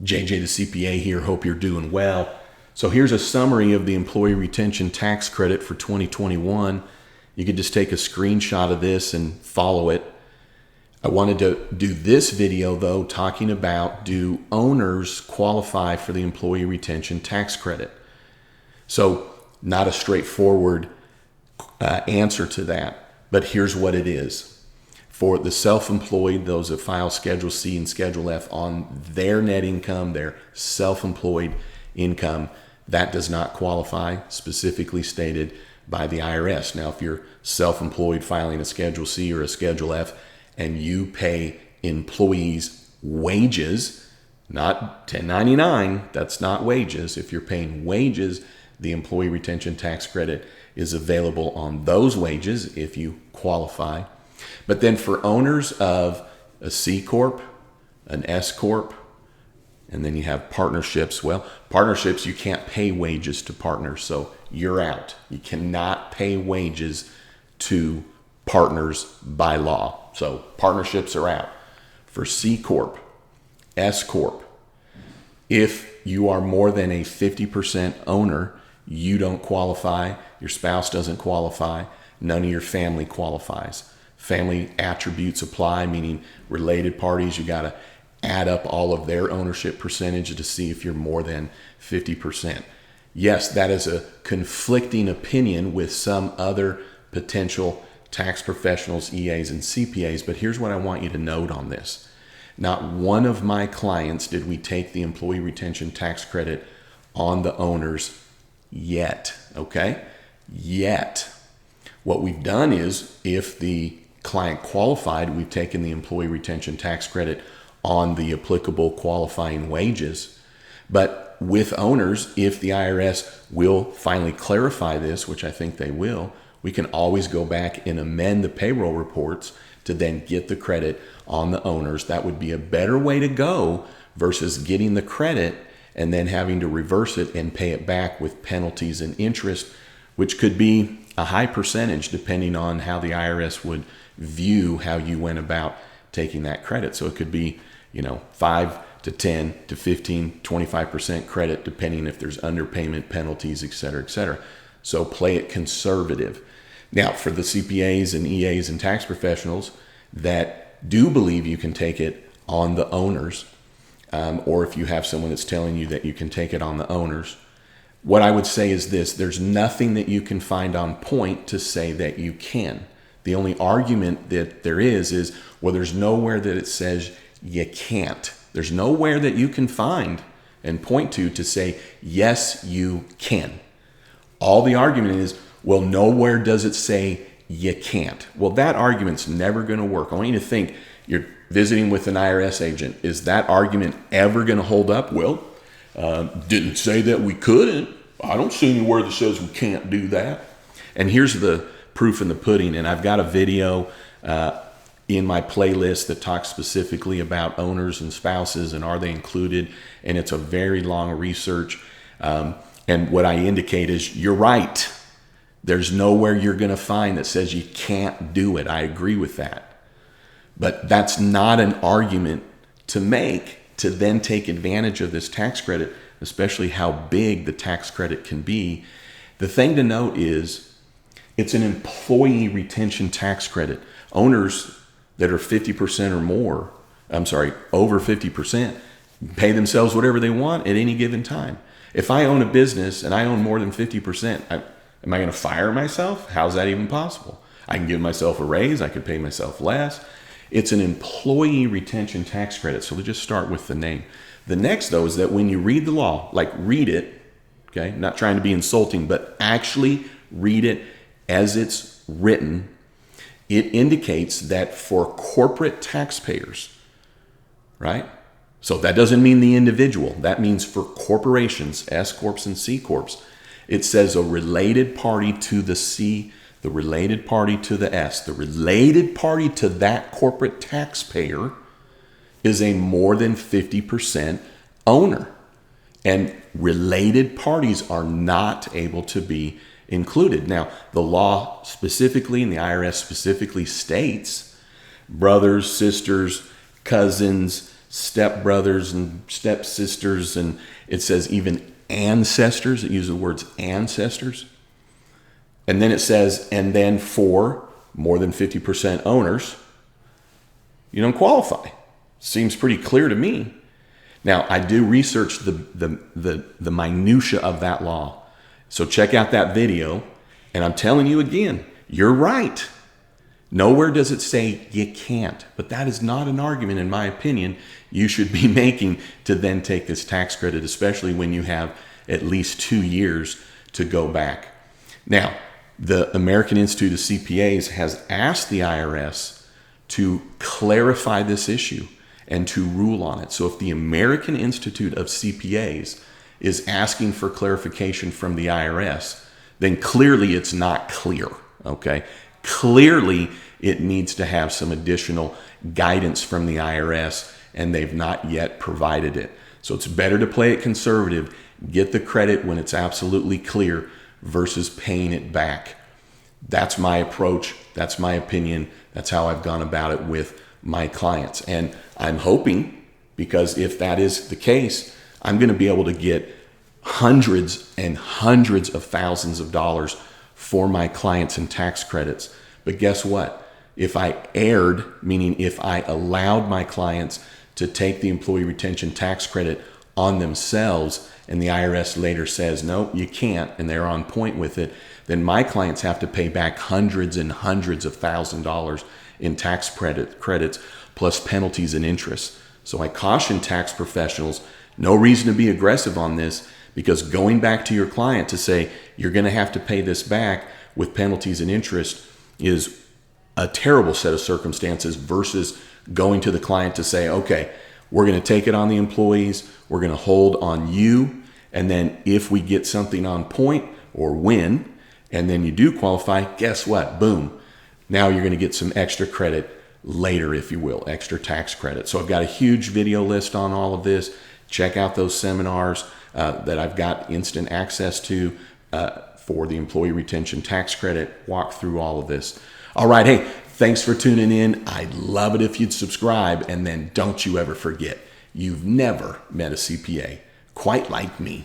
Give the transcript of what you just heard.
JJ the CPA here. Hope you're doing well. So here's a summary of the Employee Retention Tax Credit for 2021. You could just take a screenshot of this and follow it. I wanted to do this video though, talking about, do owners qualify for the Employee Retention Tax Credit? So not a straightforward answer to that, but here's what it is. For the self-employed, those that file Schedule C and Schedule F on their net income, their self-employed income, that does not qualify, specifically stated by the IRS. Now, if you're self-employed filing a Schedule C or a Schedule F and you pay employees wages, not 1099, that's not wages. If you're paying wages, the Employee Retention Tax Credit is available on those wages if you qualify. But then for owners of a C Corp, an S Corp, and then you have partnerships. Well, partnerships, you can't pay wages to partners, so you're out. You cannot pay wages to partners by law. So partnerships are out. For C Corp, S Corp, if you are more than a 50% owner, you don't qualify, your spouse doesn't qualify, none of your family qualifies. Family attributes apply, meaning related parties, you got to add up all of their ownership percentage to see if you're more than 50%. Yes, that is a conflicting opinion with some other potential tax professionals, EAs, and CPAs, but here's what I want you to note on this. Not one of my clients did we take the Employee Retention Tax Credit on the owners yet, okay? Yet. What we've done is, if the client qualified, we've taken the Employee Retention Tax Credit on the applicable qualifying wages. But with owners, if the IRS will finally clarify this, which I think they will, we can always go back and amend the payroll reports to then get the credit on the owners. That would be a better way to go versus getting the credit and then having to reverse it and pay it back with penalties and interest, which could be a high percentage depending on how the IRS would view how you went about taking that credit. So it could be, 5 to 10 to 15, 25% credit, depending if there's underpayment, penalties, et cetera, et cetera. So play it conservative. Now, for the CPAs and EAs and tax professionals that do believe you can take it on the owners, or if you have someone that's telling you that you can take it on the owners, what I would say is this: there's nothing that you can find on point to say that you can. The only argument that there is, well, there's nowhere that it says you can't. There's nowhere that you can find and point to say, yes, you can. All the argument is, well, nowhere does it say you can't. Well, that argument's never going to work. I want you to think, you're visiting with an IRS agent. Is that argument ever going to hold up? Well, didn't say that we couldn't. I don't see anywhere that says we can't do that. And here's the proof in the pudding. And I've got a video in my playlist that talks specifically about owners and spouses and are they included. And it's a very long research. And what I indicate is, you're right. There's nowhere you're going to find that says you can't do it. I agree with that. But that's not an argument to make to then take advantage of this tax credit, especially how big the tax credit can be. The thing to note is, it's an employee retention tax credit. Owners that are 50% or more, over 50%, pay themselves whatever they want at any given time. If I own a business and I own more than 50%, am I going to fire myself? How's that even possible? I can give myself a raise. I could pay myself less. It's an employee retention tax credit. So let's just start with the name. The next, though, is that when you read the law, like read it, okay, not trying to be insulting, but actually read it as it's written, it indicates that for corporate taxpayers, right? So that doesn't mean the individual. That means for corporations, S Corps and C Corps, it says a related party to the C, the related party to the S, the related party to that corporate taxpayer is a more than 50% owner. And related parties are not able to be included. Now, the law specifically and the IRS specifically states brothers, sisters, cousins, stepbrothers and stepsisters, and it says even ancestors. It uses the words ancestors. And then it says, and then for more than 50% owners, you don't qualify. Seems pretty clear to me. Now, I do research the minutia of that law. So check out that video. And I'm telling you again, you're right. Nowhere does it say you can't. But that is not an argument, in my opinion, you should be making to then take this tax credit, especially when you have at least 2 years to go back. Now, the American Institute of CPAs has asked the IRS to clarify this issue and to rule on it. So if the American Institute of CPAs is asking for clarification from the IRS, then clearly it's not clear, okay? Clearly it needs to have some additional guidance from the IRS, and they've not yet provided it. So it's better to play it conservative, get the credit when it's absolutely clear versus paying it back. That's my approach. That's my opinion. That's how I've gone about it with my clients. And I'm hoping, because if that is the case, I'm going to be able to get hundreds and hundreds of thousands of dollars for my clients in tax credits. But guess what? If I erred, meaning if I allowed my clients to take the employee retention tax credit on themselves, and the IRS later says, no, you can't, and they're on point with it, then my clients have to pay back hundreds and hundreds of $1,000s in tax credits, plus penalties and interest. So I caution tax professionals, no reason to be aggressive on this, because going back to your client to say, you're going to have to pay this back with penalties and interest is a terrible set of circumstances versus going to the client to say, okay, we're going to take it on the employees, we're going to hold on you, and then if we get something on point or win, and then you do qualify, guess what? Boom. Now you're going to get some extra credit later, if you will, extra tax credit. So I've got a huge video list on all of this. Check out those seminars that I've got instant access to for the employee retention tax credit. Walk through all of this. All right. Hey, thanks for tuning in. I'd love it if you'd subscribe. And then don't you ever forget, you've never met a CPA quite like me.